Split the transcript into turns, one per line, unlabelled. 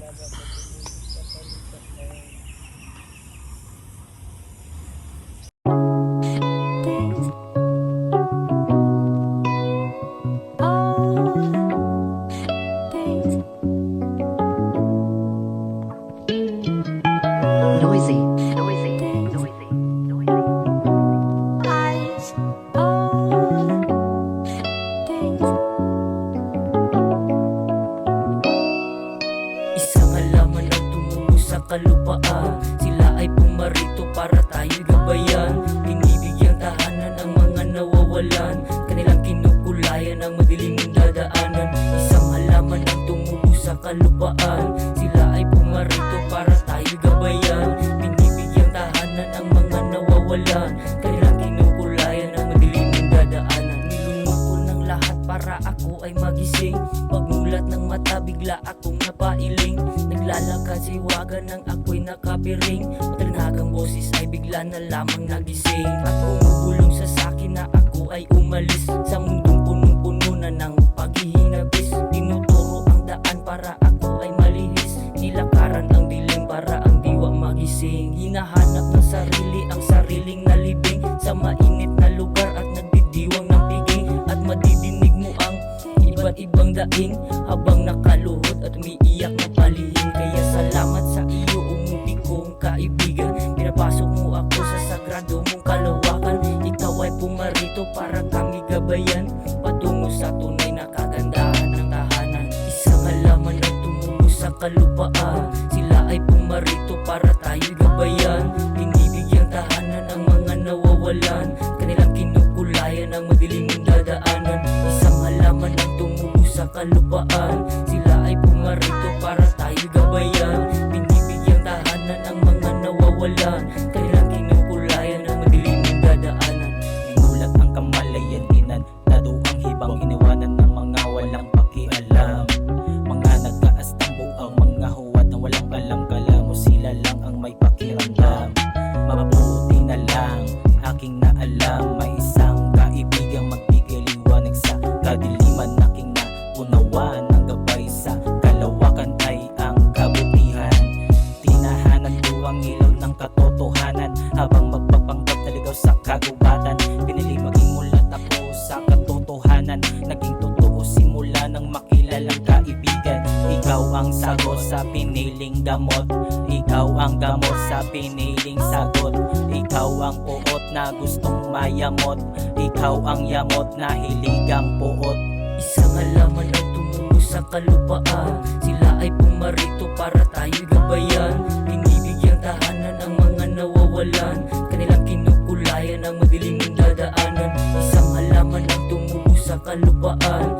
Noisy, noisy, noisy, noisy.
Eyes on things.
Isang halaman ang tumubo sa kalupaan. Sila ay pumarito para tayo'y gabayan. Binibigyang tahanan ang mga nawawalan. Kanilang kinukulayan ang madilim mong dadaanan. Isang halaman ang tumubo sa kalupaan. Sila ay pumarito para tayo'y gabayan. Binibigyang tahanan ang mga nawawalan. Kanilang kinukulayan ang madilim mong dadaanan. Nilunok ko ng lahat para ako ay magising. Pagmulat ng mata bigla akong napailing. Naglalakad sa iwaga nang ako'y nakapiring. Matalinagang boses ay bigla na lamang nagising. At bumubulong sa sakin na ako ay umalis sa mundong punong-puno na ng paghihinagis. Tinuturo ang daan para ako ay malihis. Nilakaran ang dilim para ang diwa magising. Hinahanap ng sarili ang sariling nalibing sa mainit na lugar at nagdidiwang ng piging. At madidinig mo ang iba't ibang daing habang nakaluhod at umiiyak na palihim. Kaya salamat sa iyo umuti kong kaibigan. Pinapasok mo ako sa sagrado mong kalawakan. Ikaw ay pumarito para kami gabayan patungo sa tunay na kagandahan ng tahanan. Isang halaman ang tumubo sa kalupaan. Sila ay pumarito para tayo'y gabayan. Binibigyang tahanan ang mga nawawalan. Kanilang kinukulayan ang madilim mong dadaanan. Isang halaman ang tumubo sa kalupaan. Sila ay pumarito para tayo'y gabayan. Binibigyang tahanan ang mga nawawalan. Kanilang kinukulayan ang madilim mong dadaanan.
Binulat ang kamalayan, inantado ang hibang, iniwanan ng mga walang pakialam. Mga nagkaastambo ang mga huwad na walang kalam-kalamo. Sila lang ang may pakiramdam. Mabuti na lang aking naalam, may isang kaibigang magbigay liwanag sa kadiliman. Aking naunawa ng gabay sa kalawakan ay ang kabutihan. Tinahanan ko ang ilaw ng katotohanan habang magpapanggap na ligaw sa kagubatan. Pinili maging mulat ako sa katotohanan. Naging totoo simula ng makilalang kaibigan. Ikaw ang sagot sa piniling gamot. Ikaw ang gamot sa piniling sagot. Ikaw ang puot na gustong mayamot. Ikaw ang yamot na hiligang puot.
Isang halaman ang tumubo sa kalupaan. Sila ay pumarito para tayo'y gabayan. Binibigyang tahanan ang mga nawawalan. Kanilang kinukulayan ang madilim mong dadaanan. Isang halaman ang tumubo sa kalupaan.